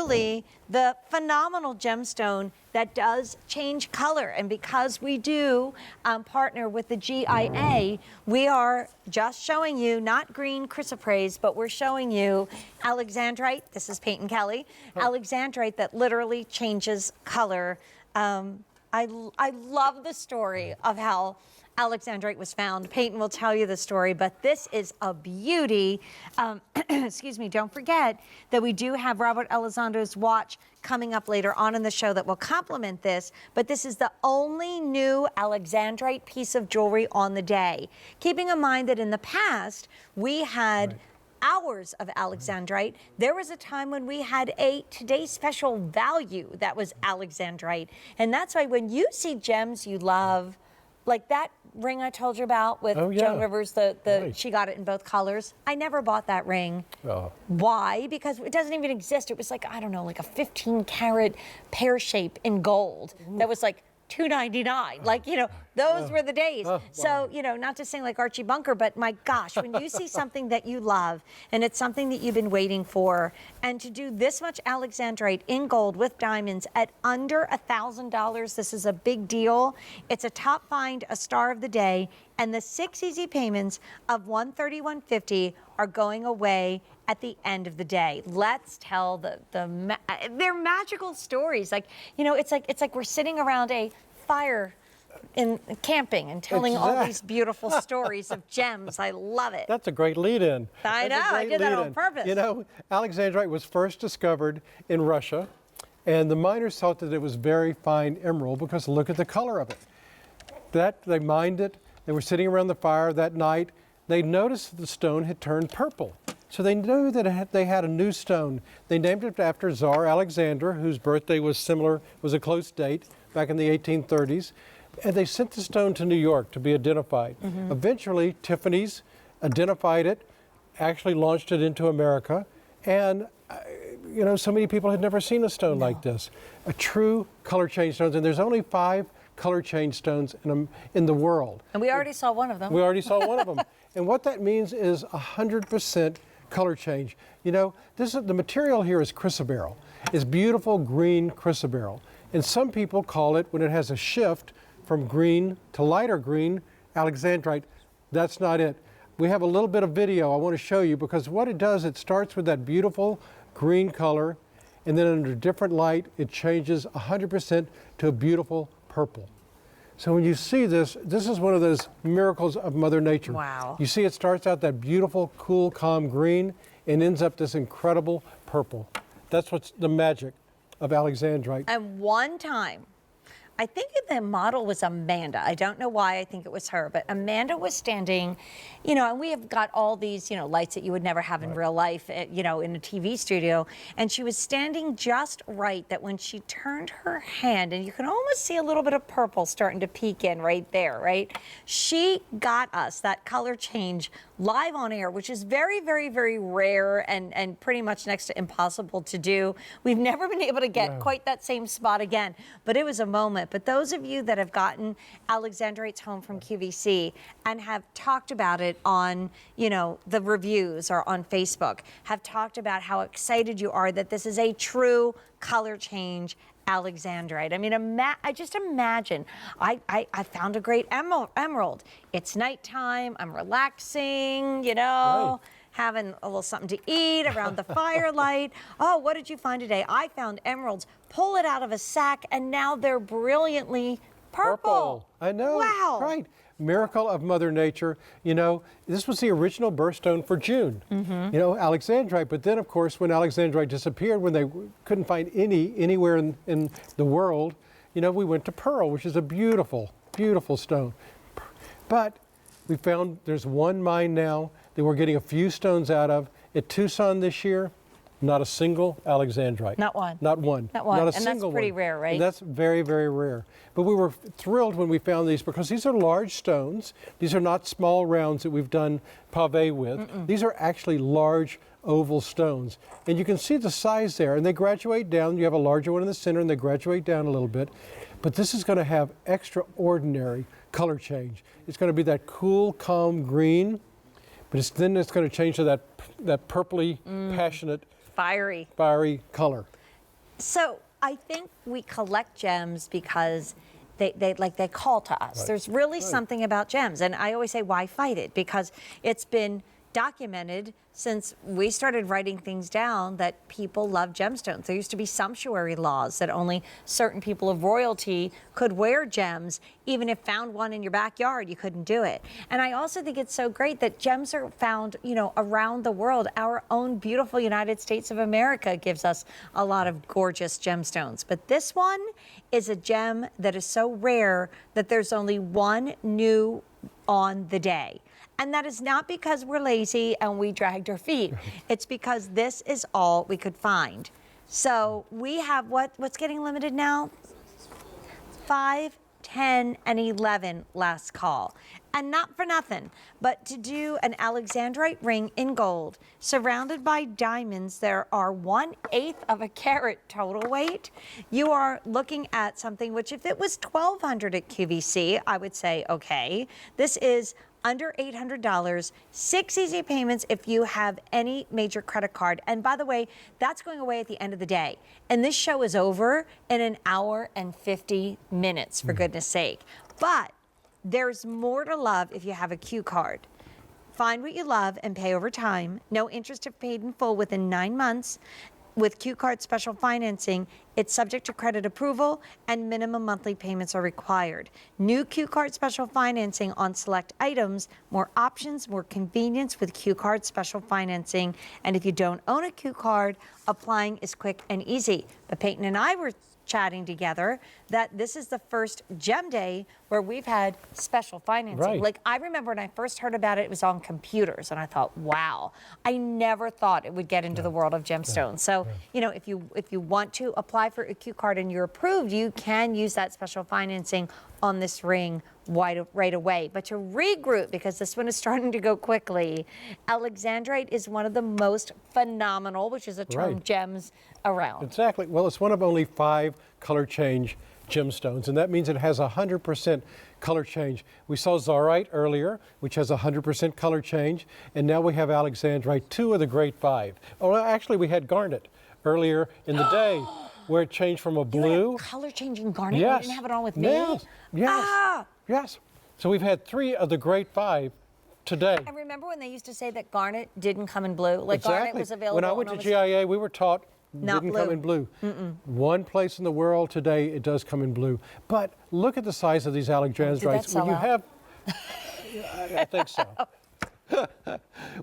really the phenomenal gemstone that does change color. And because we do partner with the GIA, we are just showing you not green chrysoprase, but we're showing you Alexandrite. This is Peyton Kelly. Alexandrite that literally changes color. I love the story of how Alexandrite was found. Peyton will tell you the story, but this is a beauty. Excuse me, don't forget that we do have Robert Elizondo's watch coming up later on in the show that will complement this, but this is the only new Alexandrite piece of jewelry on the day. Keeping in mind that in the past, we had hours of Alexandrite. There was a time when we had a today's special value that was Alexandrite. And that's why when you see gems you love, like that ring I told you about with Joan Rivers, she got it in both colors. I never bought that ring. Why? Because it doesn't even exist. It was like, I don't know, like a 15 karat pear shape in gold that was like $2.99. Like, you know, those were the days. So, you know, not to sing like Archie Bunker, but my gosh, when you see something that you love and it's something that you've been waiting for, and to do this much Alexandrite in gold with diamonds at under $1,000, this is a big deal. It's a top find, a star of the day, and the 6 easy payments of $131.50 are going away at the end of the day. Let's tell they're magical stories. Like, you know, it's like we're sitting around a fire in camping and telling all these beautiful stories of gems. I love it. That's a great lead-in. I know, I did that on purpose. You know, Alexandrite was first discovered in Russia, and the miners thought that it was very fine emerald because look at the color of it. They mined it. They were sitting around the fire that night. They noticed that the stone had turned purple. So they knew that they had a new stone. They named it after Tsar Alexander, whose birthday was a close date back in the 1830s. And they sent the stone to New York to be identified. Eventually, Tiffany's identified it, actually launched it into America. And, you know, so many people had never seen a stone like this. A true color change stone. And there's only 5 color change stones in the world. And we already saw one of them. We already saw one of them. And what that means is 100% color change. You know, the material here is chrysoberyl. It's beautiful green chrysoberyl. And some people call it, when it has a shift from green to lighter green, Alexandrite. That's not it. We have a little bit of video I want to show you, because what it does, it starts with that beautiful green color, and then under different light, it changes 100% to a beautiful purple. So when you see this, this is one of those miracles of Mother Nature. Wow. You see it starts out that beautiful, cool, calm green and ends up this incredible purple. That's what's the magic of Alexandrite. And one time, I think the model was Amanda. I don't know why I think it was her, but Amanda was standing, you know, and we have got all these, you know, lights that you would never have in real life, you know, in a TV studio. And she was standing just right that when she turned her hand, and you can almost see a little bit of purple starting to peek in right there, right? She got us that color change live on air, which is very, very, very rare and pretty much next to impossible to do. We've never been able to get quite that same spot again, but it was a moment. But those of you that have gotten Alexandrites home from QVC and have talked about it on, you know, the reviews or on Facebook, have talked about how excited you are that this is a true color change Alexandrite. I mean, I just imagine, I found a great emerald. It's nighttime, I'm relaxing, you know, having a little something to eat around the firelight. Oh, what did you find today? I found emeralds. Pull it out of a sack, and now they're brilliantly purple. I know. Wow. Right. Miracle of Mother Nature. You know, this was the original birthstone for June. You know, Alexandrite. But then, of course, when Alexandrite disappeared, when they couldn't find anywhere in the world, you know, we went to pearl, which is a beautiful, beautiful stone. But we found there's one mine now that we're getting a few stones out of. At Tucson this year, not a single Alexandrite. Not one. Not one. Not one. Not a and single that's pretty one. rare, right? And that's very, very rare. But we were thrilled when we found these, because these are large stones. These are not small rounds that we've done pave with. These are actually large oval stones. And you can see the size there, and they graduate down. You have a larger one in the center, and they graduate down a little bit. But this is going to have extraordinary color change. It's going to be that cool, calm green, but then it's going to change to that purpley, passionate, fiery color. So I think we collect gems because they call to us. Right. There's really Right. something about gems, and I always say, why fight it? Because it's been documented since we started writing things down that people love gemstones. There used to be sumptuary laws that only certain people of royalty could wear gems. Even if found one in your backyard, you couldn't do it. And I also think it's so great that gems are found, you know, around the world. Our own beautiful United States of America gives us a lot of gorgeous gemstones. But this one is a gem that is so rare that there's only one new on the day. And that is not because we're lazy and we dragged our feet. It's because this is all we could find. So we have what's getting limited now? 5, 10, and 11 last call. And not for nothing, but to do an Alexandrite ring in gold, surrounded by diamonds, there are 1/8 of a carat total weight. You are looking at something which, if it was $1,200 at QVC, I would say, okay. This is under $800, 6 easy payments if you have any major credit card. And by the way, that's going away at the end of the day. And this show is over in 1 hour and 50 minutes, for goodness sake. But there's more to love if you have a Q card. Find what you love and pay over time. No interest if paid in full within 9 months. With Q Card special financing, it's subject to credit approval and minimum monthly payments are required. New Q Card special financing on select items, more options, more convenience with Q Card special financing. And if you don't own a Q Card, applying is quick and easy. But Peyton and I were chatting together that this is the first Gem Day where we've had special financing. Right. Like, I remember when I first heard about it, it was on computers, and I thought, wow, I never thought it would get into the world of gemstones. So, you know, if you want to apply for a Q card and you're approved, you can use that special financing on this ring right away. But to regroup, because this one is starting to go quickly, Alexandrite is one of the most phenomenal, which is a term, Right. gems around. Exactly. Well, it's one of only 5 color change gemstones, and that means it has 100% color change. We saw Zarite earlier, which has 100% color change, and now we have Alexandrite, 2 of the great 5. Oh, well, actually, we had garnet earlier in the day, where it changed from a blue. Color changing garnet? Yes. You didn't have it on with me? Yes. Yes. Ah! Yes. So we've had 3 of the great 5 today. I remember when they used to say that garnet didn't come in blue. Like, garnet was available. When I went to almost GIA, we were taught Not didn't blue. come in blue. One place in the world today it does come in blue. But look at the size of these Alexandrites. sell When you out? have, I think so.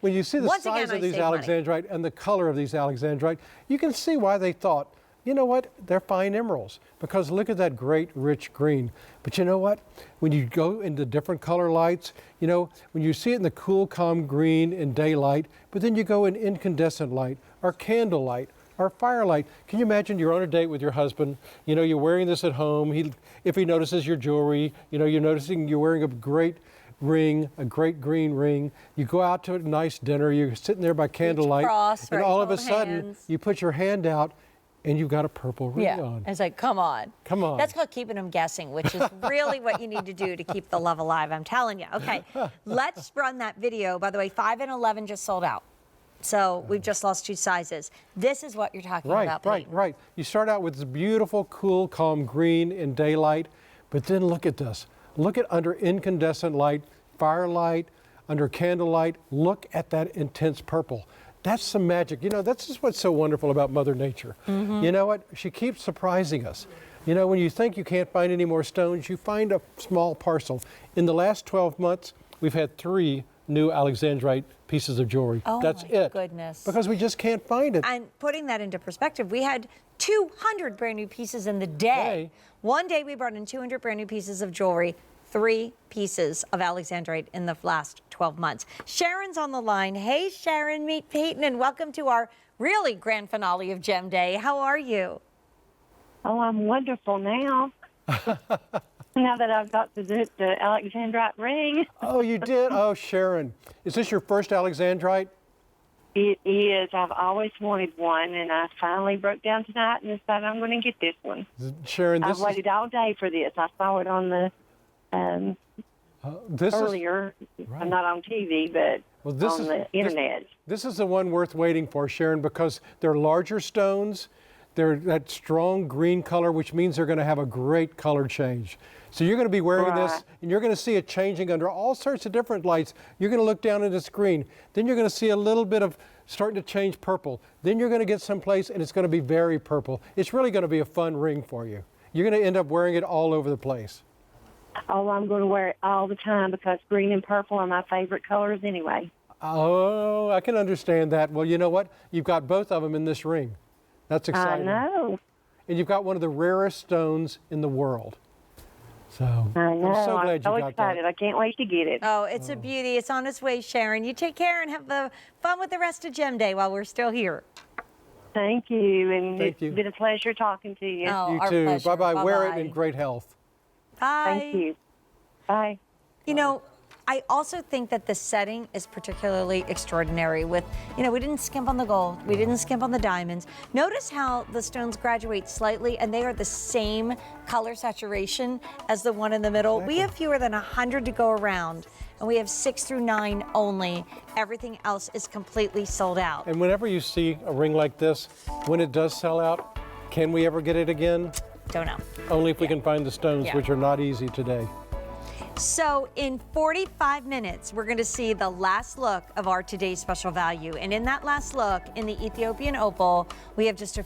When you see the Once again, size I of these save money. Alexandrite and the color of these Alexandrite, you can see why they thought, you know what, they're fine emeralds. Because look at that great rich green. But you know what, when you go into different color lights, you know, when you see it in the cool, calm green in daylight, but then you go in incandescent light or candlelight or firelight. Can you imagine you're on a date with your husband, you know, you're wearing this at home, if he notices your jewelry, you know, you're noticing you're wearing a great ring, a great green ring. You go out to a nice dinner, you're sitting there by candlelight, across, and right, all of a hold sudden, hands. you put your hand out and you've got a purple ring Yeah, on. it's like, come on. Come on. That's called keeping them guessing, which is really what you need to do to keep the love alive, I'm telling you. Okay, let's run that video. By the way, 5 and 11 just sold out. So we've just lost 2 sizes. This is what you're talking about, Peyton. Right. You start out with this beautiful, cool, calm green in daylight, but then look at this. Look at under incandescent light, firelight, under candlelight, look at that intense purple. That's some magic. You know, that's just what's so wonderful about Mother Nature. You know what? She keeps surprising us. You know, when you think you can't find any more stones, you find a small parcel. In the last 12 months, we've had 3 new Alexandrite pieces of jewelry. Oh, That's my it. goodness. Because we just can't find it. And putting that into perspective, we had 200 brand new pieces in the day. One day we brought in 200 brand new pieces of jewelry, 3 pieces of Alexandrite in the last 12 months. Sharon's on the line. Hey, Sharon, meet Peyton, and welcome to our really grand finale of Gem Day. How are you? Oh, I'm wonderful now. Now that I've got the Alexandrite ring. Oh, you did? Oh, Sharon. Is this your first Alexandrite? It is. I've always wanted one, and I finally broke down tonight and decided I'm going to get this one. Sharon, I've waited all day for this. I saw it on the earlier. Right. Not on TV, but on the internet. This is the one worth waiting for, Sharon, because they're larger stones. They're that strong green color, which means they're going to have a great color change. So you're going to be wearing this, Right. and you're going to see it changing under all sorts of different lights. You're going to look down at the screen. Then you're going to see a little bit of starting to change purple. Then you're going to get someplace, and it's going to be very purple. It's really going to be a fun ring for you. You're going to end up wearing it all over the place. Oh, I'm going to wear it all the time because green and purple are my favorite colors anyway. Oh, I can understand that. Well, you know what? You've got both of them in this ring. That's exciting. I know. And you've got one of the rarest stones in the world. So I know. I'm so glad you so got excited. that. I can't wait to get it. Oh, it's a beauty. It's on its way, Sharon. You take care and have fun with the rest of Gem Day while we're still here. Thank you. And Thank you. it's been a pleasure talking to you. Oh, You our too. pleasure. Bye-bye. Wear it Bye-bye. in great health. Bye. Thank you. Bye. You know, I also think that the setting is particularly extraordinary with, you know, we didn't skimp on the gold, we didn't skimp on the diamonds. Notice how the stones graduate slightly and they are the same color saturation as the one in the middle. We have fewer than 100 to go around and we have 6 through 9 only. Everything else is completely sold out. And whenever you see a ring like this, when it does sell out, can we ever get it again? Don't know. Only if we can find the stones, Yeah. which are not easy today. So in 45 minutes, we're going to see the last look of our today's special value. And in that last look, in the Ethiopian opal, we have just a